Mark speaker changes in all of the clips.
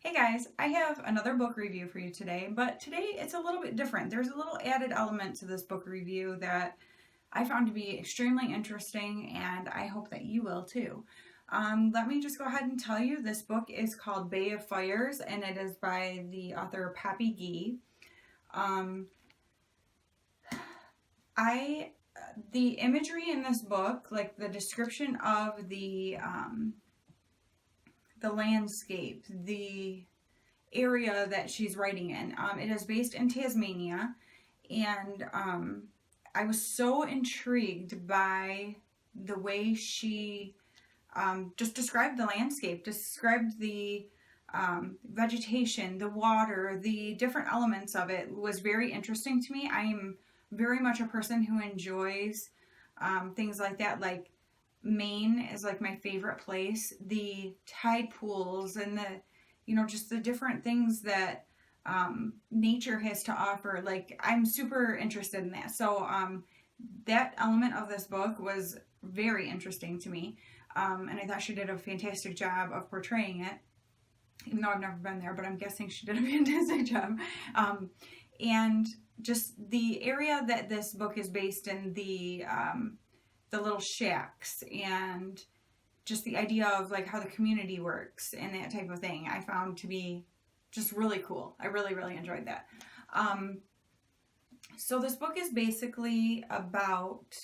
Speaker 1: Hey guys, I have another book review for you today, but today it's a little bit different. There's a little added element to this book review that I found to be extremely interesting, and I hope that you will too. Let me just go ahead and tell you this book is called Bay of Fires, and it is by the author Poppy Gee. Um, I the imagery in this book, like the description of the landscape, the area that she's writing in. It is based in Tasmania, and I was so intrigued by the way she just described the landscape, described the vegetation, the water, the different elements of it was very interesting to me. I am very much a person who enjoys things like that. Like Maine is like my favorite place. The tide pools and just the different things that nature has to offer. Like I'm super interested in that. So that element of this book was very interesting to me. And I thought she did a fantastic job of portraying it, even though I've never been there, but I'm guessing she did a fantastic job. And just the area that this book is based in, the little shacks, and just the idea of like how the community works and that type of thing, I found to be just really cool. I really, really enjoyed that. So this book is basically about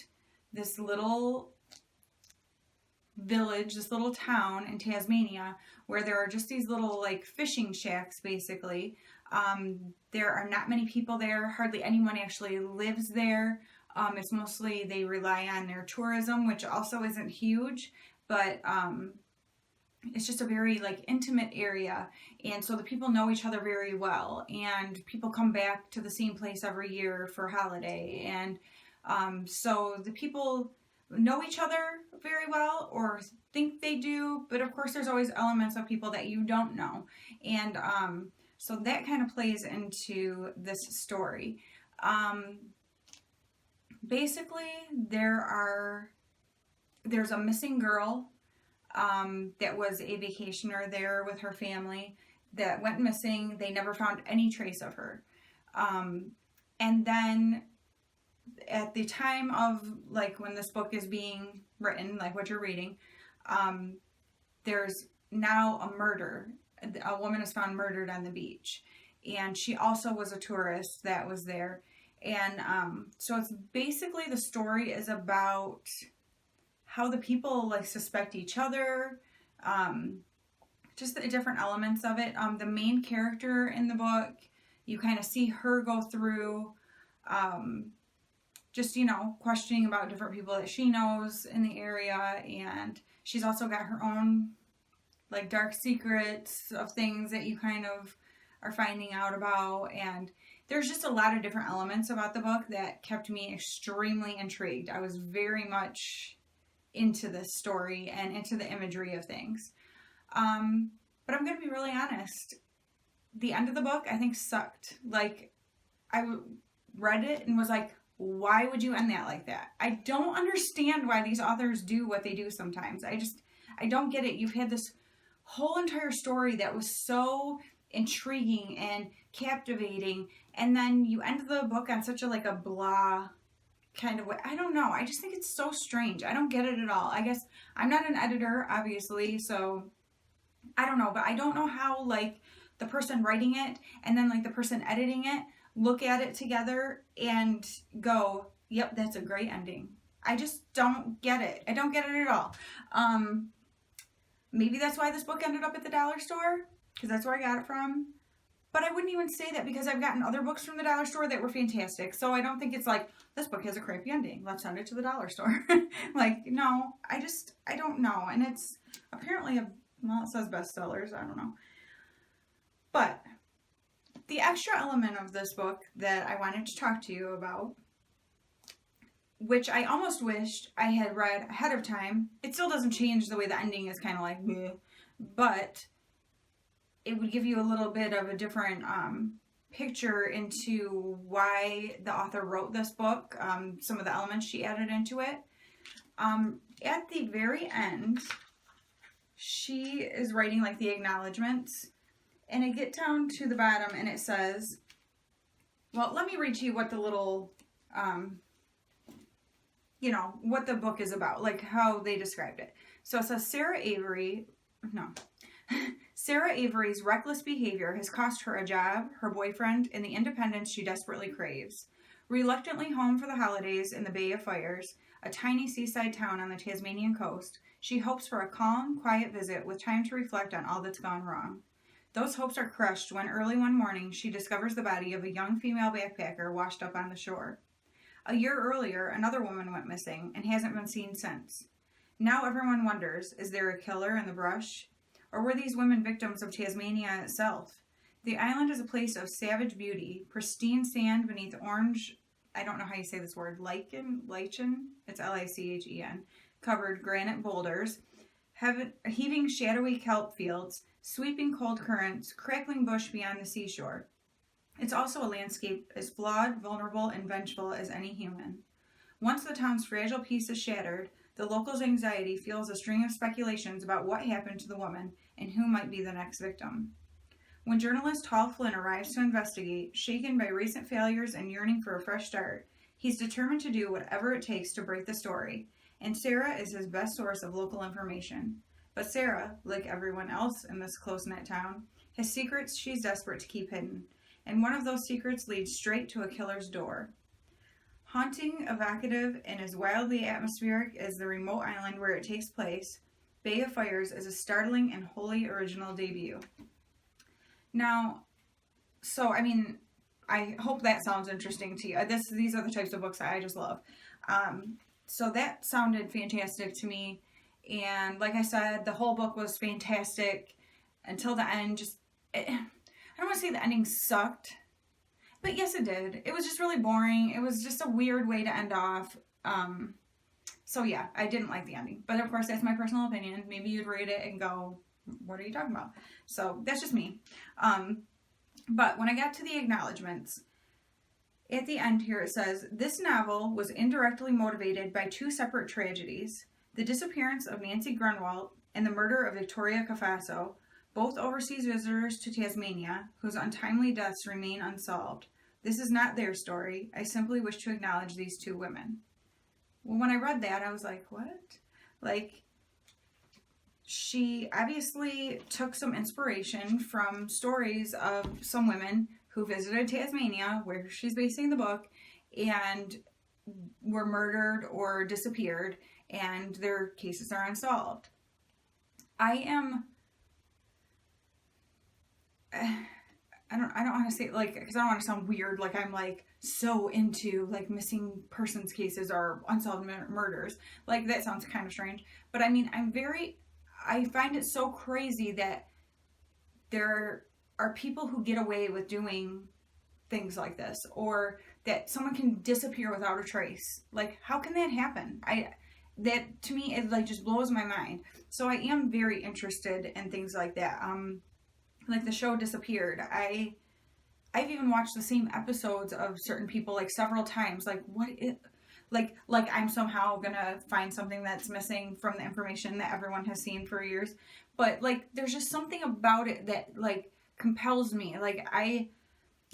Speaker 1: this little village, this little town in Tasmania, where there are just these little like fishing shacks basically. There are not many people there. Hardly anyone actually lives there. It's mostly they rely on their tourism, which also isn't huge, but it's just a very like intimate area, and so the people know each other very well, and people come back to the same place every year for holiday, and so the people know each other very well or think they do, but of course there's always elements of people that you don't know, and so that kind of plays into this story. Basically, there's a missing girl that was a vacationer there with her family that went missing. They never found any trace of her. And then at the time of like when this book is being written, like what you're reading, there's now a murder. A woman is found murdered on the beach, and she also was a tourist that was there. And so it's basically the story is about how the people like suspect each other, just the different elements of it. The main character in the book, you kind of see her go through just, questioning about different people that she knows in the area. And she's also got her own like dark secrets of things that you kind of are finding out about. And there's just a lot of different elements about the book that kept me extremely intrigued. I was very much into this story and into the imagery of things. But I'm going to be really honest. The end of the book, I think, sucked. Like, I read it and was like, why would you end that like that? I don't understand why these authors do what they do sometimes. I don't get it. You've had this whole entire story that was so intriguing and captivating, and then you end the book on such a blah kind of way. I don't know. I just think it's so strange. I don't get it at all. I guess I'm not an editor, obviously, so I don't know, but I don't know how like the person writing it and then like the person editing it look at it together and go, yep, that's a great ending. I just don't get it. I don't get it at all. Maybe that's why this book ended up at the dollar store, because that's where I got it from. But I wouldn't even say that, because I've gotten other books from the dollar store that were fantastic. So I don't think it's like, this book has a crappy ending, let's send it to the dollar store. Like, no, I don't know. And it's apparently it says bestsellers, I don't know. But the extra element of this book that I wanted to talk to you about, which I almost wished I had read ahead of time. It still doesn't change the way the ending is kind of like, bleh, but it would give you a little bit of a different picture into why the author wrote this book, some of the elements she added into it. At the very end, she is writing like the acknowledgments, And I get down to the bottom and it says, well, let me read to you what the little, what the book is about, like how they described it. So it says Sarah Avery's reckless behavior has cost her a job, her boyfriend, and the independence she desperately craves. Reluctantly home for the holidays in the Bay of Fires, a tiny seaside town on the Tasmanian coast, she hopes for a calm, quiet visit with time to reflect on all that's gone wrong. Those hopes are crushed when early one morning she discovers the body of a young female backpacker washed up on the shore. A year earlier, another woman went missing and hasn't been seen since. Now everyone wonders, is there a killer in the brush? Or were these women victims of Tasmania itself? The island is a place of savage beauty, pristine sand beneath orange, I don't know how you say this word, lichen, it's Lichen, covered granite boulders, heaving shadowy kelp fields, sweeping cold currents, crackling bush beyond the seashore. It's also a landscape as flawed, vulnerable, and vengeful as any human. Once the town's fragile peace is shattered, the locals' anxiety fuels a string of speculations about what happened to the woman and who might be the next victim. When journalist Hal Flynn arrives to investigate, shaken by recent failures and yearning for a fresh start, he's determined to do whatever it takes to break the story, and Sarah is his best source of local information. But Sarah, like everyone else in this close-knit town, has secrets she's desperate to keep hidden, and one of those secrets leads straight to a killer's door. Haunting, evocative, and as wildly atmospheric as the remote island where it takes place, Bay of Fires is a startling and wholly original debut. Now, I hope that sounds interesting to you. These are the types of books that I just love. So that sounded fantastic to me. And like I said, the whole book was fantastic until the end. I don't want to say the ending sucked, but yes, it did. It was just really boring. It was just a weird way to end off. So yeah, I didn't like the ending. But of course, that's my personal opinion. Maybe you'd read it and go, what are you talking about? So that's just me. But when I got to the acknowledgments, at the end here it says, this novel was indirectly motivated by two separate tragedies, the disappearance of Nancy Grunwald and the murder of Victoria Cafasso, both overseas visitors to Tasmania, whose untimely deaths remain unsolved. This is not their story. I simply wish to acknowledge these two women. Well, when I read that, I was like, what? Like, she obviously took some inspiration from stories of some women who visited Tasmania, where she's basing the book, and were murdered or disappeared, and their cases are unsolved. I don't want to say, like, because I don't want to sound weird, like I'm like so into like missing persons cases or unsolved murders. Like, that sounds kind of strange, but I mean, I find it so crazy that there are people who get away with doing things like this, or that someone can disappear without a trace. Like, how can that happen? That to me, it like just blows my mind. So I am very interested in things like that. Like the show Disappeared. I've even watched the same episodes of certain people like several times. Like, like I'm somehow gonna find something that's missing from the information that everyone has seen for years. But like, there's just something about it that like compels me. Like, I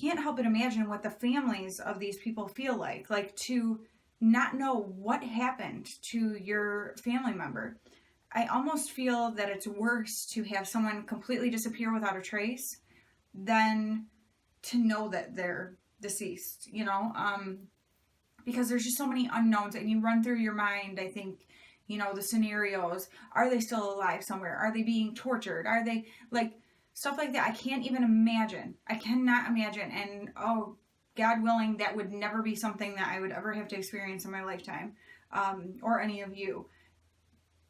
Speaker 1: can't help but imagine what the families of these people feel like to not know what happened to your family member. I almost feel that it's worse to have someone completely disappear without a trace than to know that they're deceased, because there's just so many unknowns, and you run through your mind, I think, the scenarios. Are they still alive somewhere? Are they being tortured? Are they, like, stuff like that? I can't even imagine. I cannot imagine. And, oh, God willing, that would never be something that I would ever have to experience in my lifetime, or any of you.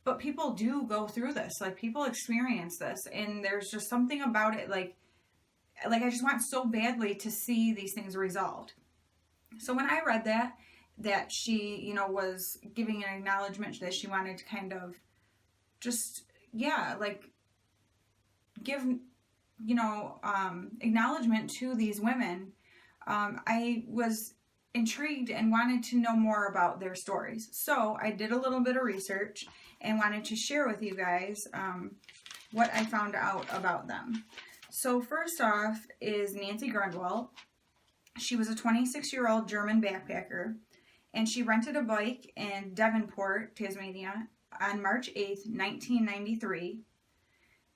Speaker 1: But people do go through this. Like, people experience this, and there's just something about it, like I just want so badly to see these things resolved. So when I read that she, was giving an acknowledgement that she wanted to kind of just, like, give, acknowledgement to these women, I was intrigued and wanted to know more about their stories. So I did a little bit of research and wanted to share with you guys what I found out about them. So first off is Nancy Grunwald. She was a 26-year-old German backpacker, and she rented a bike in Devonport, Tasmania on March 8th, 1993.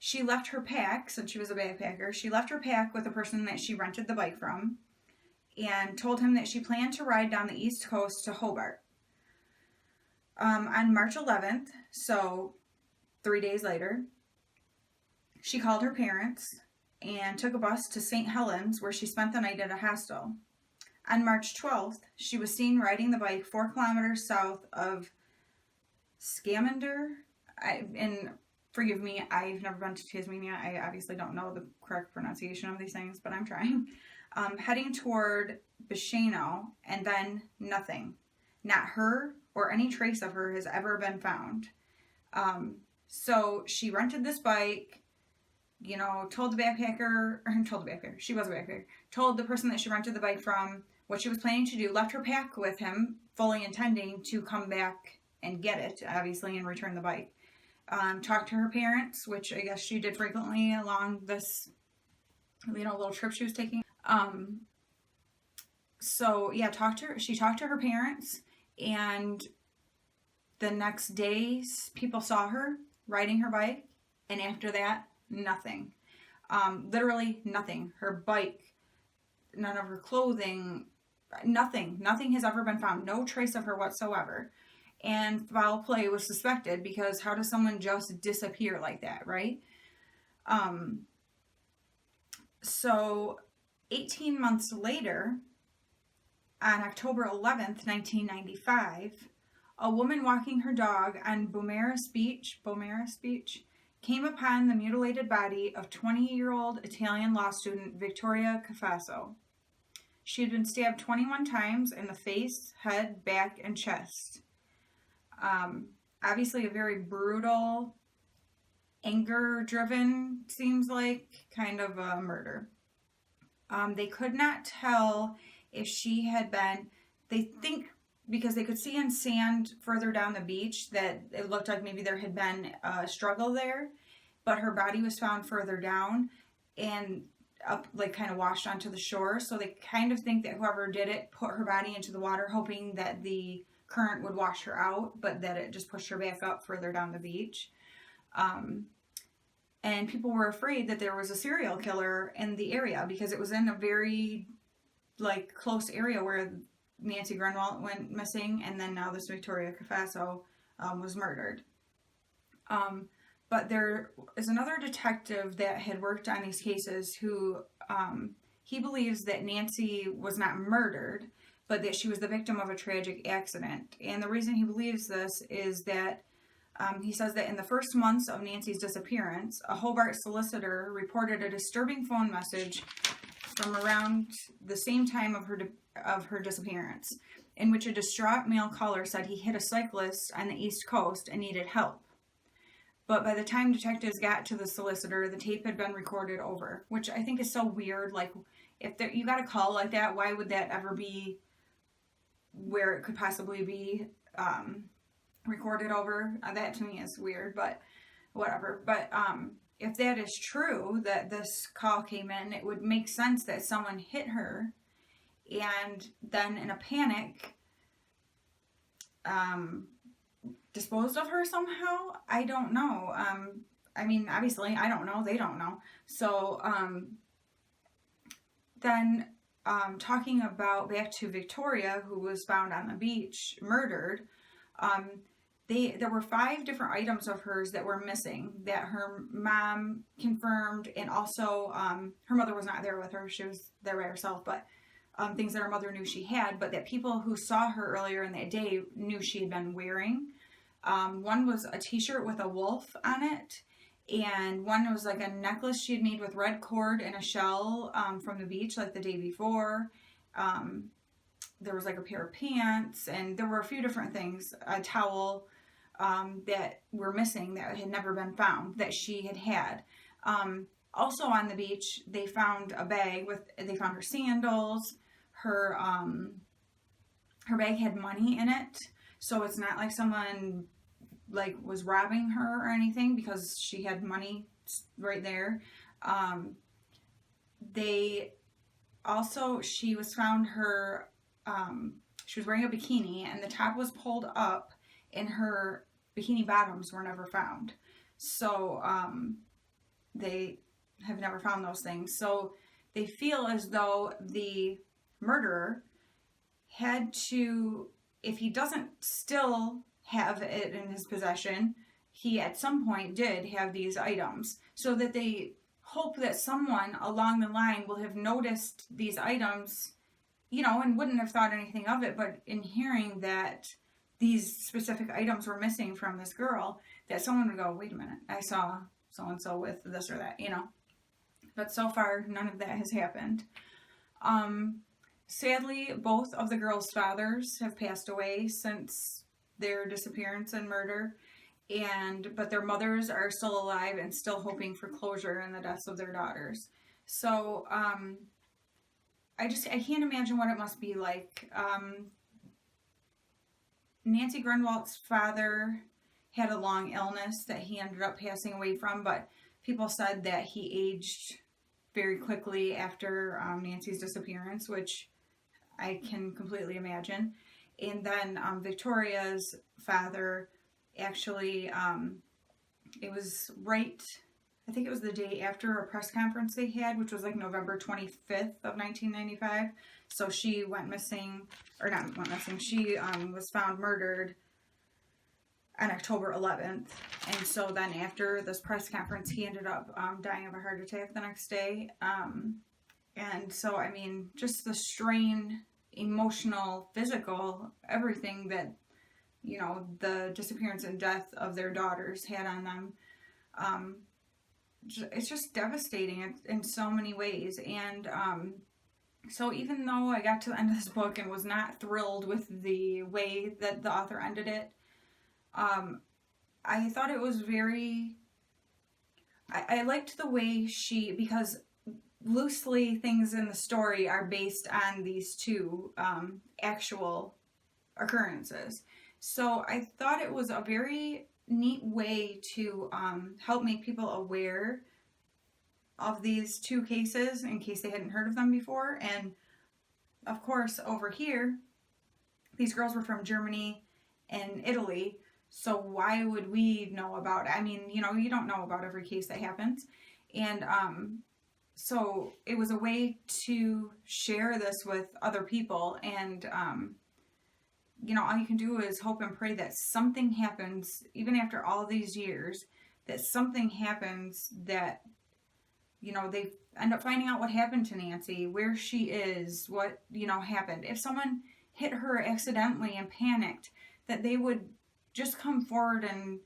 Speaker 1: She left her pack, since she was a backpacker, she left her pack with the person that she rented the bike from and told him that she planned to ride down the East Coast to Hobart. On March 11th, so 3 days later, she called her parents and took a bus to St. Helens, where she spent the night at a hostel. On March 12th, she was seen riding the bike 4 kilometers south of Scamander. And forgive me, I've never been to Tasmania. I obviously don't know the correct pronunciation of these things, but I'm trying. Heading toward Bishano, and then nothing. Not her or any trace of her has ever been found. So she rented this bike, told the person that she rented the bike from what she was planning to do, left her pack with him, fully intending to come back and get it, obviously, and return the bike. Talked to her parents, which I guess she did frequently along this, little trip she was taking. She talked to her parents, and the next day, people saw her riding her bike, and after that, nothing. Literally nothing. Her bike, none of her clothing, nothing has ever been found. No trace of her whatsoever. And foul play was suspected, because how does someone just disappear like that, right? So 18 months later, on October 11th, 1995, a woman walking her dog on Beaumaris Beach, came upon the mutilated body of 20-year-old Italian law student Victoria Cafasso. She had been stabbed 21 times in the face, head, back, and chest. Obviously a very brutal, anger-driven, seems like, kind of a murder. They could not tell if she had been, they think, because they could see in sand further down the beach that it looked like maybe there had been a struggle there, but her body was found further down and up, kind of washed onto the shore. So they kind of think that whoever did it put her body into the water, hoping that the current would wash her out, but that it just pushed her back up further down the beach. And people were afraid that there was a serial killer in the area, because it was in a very close area where Nancy Grunwald went missing, and then now this Victoria Cafasso was murdered. But there is another detective that had worked on these cases who he believes that Nancy was not murdered, but that she was the victim of a tragic accident. And the reason he believes this is that he says that in the first months of Nancy's disappearance, a Hobart solicitor reported a disturbing phone message from around the same time of her disappearance, in which a distraught male caller said he hit a cyclist on the East Coast and needed help. But by the time detectives got to the solicitor, the tape had been recorded over, which I think is so weird. If you got a call like that, why would that ever be where it could possibly be recorded over? That to me is weird, but whatever. But if that is true, that this call came in, it would make sense that someone hit her and then in a panic disposed of her somehow. I don't know. Obviously, I don't know. They don't know. So then talking about back to Victoria, who was found on the beach, murdered, there were 5 different items of hers that were missing that her mom confirmed, and also her mother was not there with her. She was there by herself, but things that her mother knew she had, but that people who saw her earlier in that day knew she had been wearing. One was a t-shirt with a wolf on it, and one was a necklace she had made with red cord and a shell from the beach the day before. There was a pair of pants, and there were a few different things, a towel that were missing that had never been found that she had. Also on the beach, they found a bag they found her sandals. Her bag had money in it, so it's not like someone was robbing her or anything, because she had money right there. they also, she was found she was wearing a bikini and the top was pulled up and her bikini bottoms were never found. So they have never found those things. So they feel as though the murderer had to, if he doesn't still have it in his possession, he at some point did have these items, so that they hope that someone along the line will have noticed these items, and wouldn't have thought anything of it, but in hearing that these specific items were missing from this girl, that someone would go, wait a minute, I saw so-and-so with this or that, But so far, none of that has happened. Sadly, both of the girls' fathers have passed away since their disappearance and murder, but their mothers are still alive and still hoping for closure in the deaths of their daughters. So, I can't imagine what it must be like. Nancy Grunwald's father had a long illness that he ended up passing away from, but people said that he aged very quickly after Nancy's disappearance, which I can completely imagine. And then Victoria's father, actually, it was I think it was the day after a press conference they had, which was like November 25th of 1995. So she went missing, or not went missing, she was found murdered on October 11th. And so then after this press conference, he ended up dying of a heart attack the next day. And so, I mean, just the strain, emotional, physical, everything that, the disappearance and death of their daughters had on them. It's just devastating in so many ways. And so even though I got to the end of this book and was not thrilled with the way that the author ended it, I thought it was I liked the way because loosely things in the story are based on these two actual occurrences. So I thought it was a very neat way to help make people aware of these two cases in case they hadn't heard of them before. And of course, over here, these girls were from Germany and Italy. So why would we know about it? I mean, you don't know about every case that happens. And so it was a way to share this with other people. And, all you can do is hope and pray that something happens, even after all these years, that something happens that, they end up finding out what happened to Nancy, where she is, what, happened. If someone hit her accidentally and panicked, that they would just come forward and,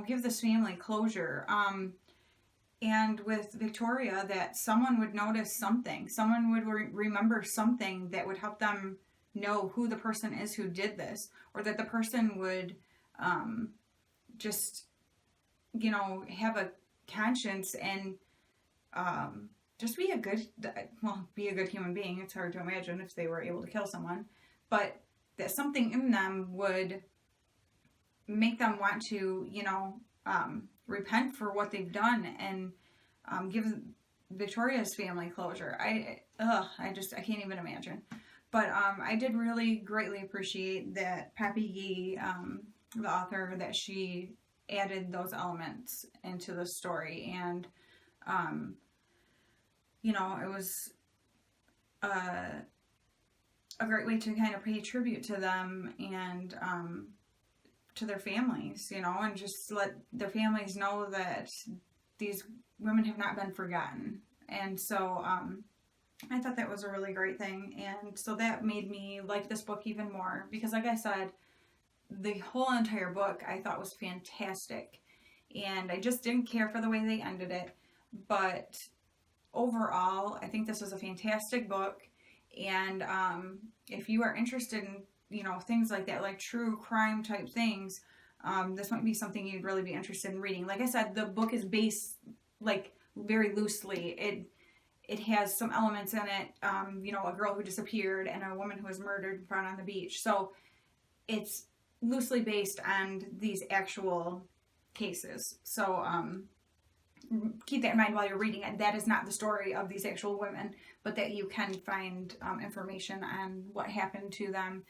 Speaker 1: give this family closure. And with Victoria, that someone would notice something. Someone would remember something that would help them know who the person is who did this. Or that the person would just, have a conscience and just be a good human being. It's hard to imagine if they were able to kill someone. But that something in them would make them want to, repent for what they've done and give Victoria's family closure. I can't even imagine. But I did really greatly appreciate that Poppy Gee, the author, that she added those elements into the story. And, it was a great way to kind of pay tribute to them and to their families, and just let their families know that these women have not been forgotten. And so I thought that was a really great thing. And so that made me like this book even more, because like I said, the whole entire book I thought was fantastic. And I just didn't care for the way they ended it. But overall, I think this was a fantastic book. And if you are interested in, things like that, like true crime type things, this might be something you'd really be interested in reading. Like I said, the book is based very loosely. It has some elements in it, a girl who disappeared and a woman who was murdered and found on the beach. So it's loosely based on these actual cases. So keep that in mind while you're reading it. That is not the story of these actual women, but that you can find information on what happened to them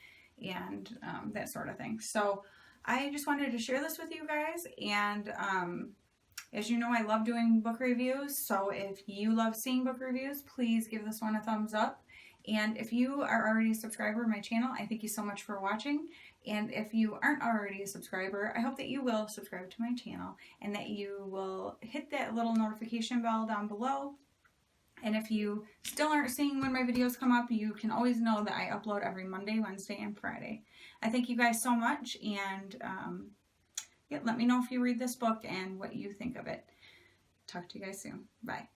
Speaker 1: and that sort of thing. So I just wanted to share this with you guys. And as you know, I love doing book reviews. So if you love seeing book reviews, please give this one a thumbs up. And if you are already a subscriber to my channel, I thank you so much for watching. And if you aren't already a subscriber, I hope that you will subscribe to my channel and that you will hit that little notification bell down below. And if you still aren't seeing when my videos come up, you can always know that I upload every Monday, Wednesday, and Friday. I thank you guys so much, and yeah, let me know if you read this book and what you think of it. Talk to you guys soon. Bye.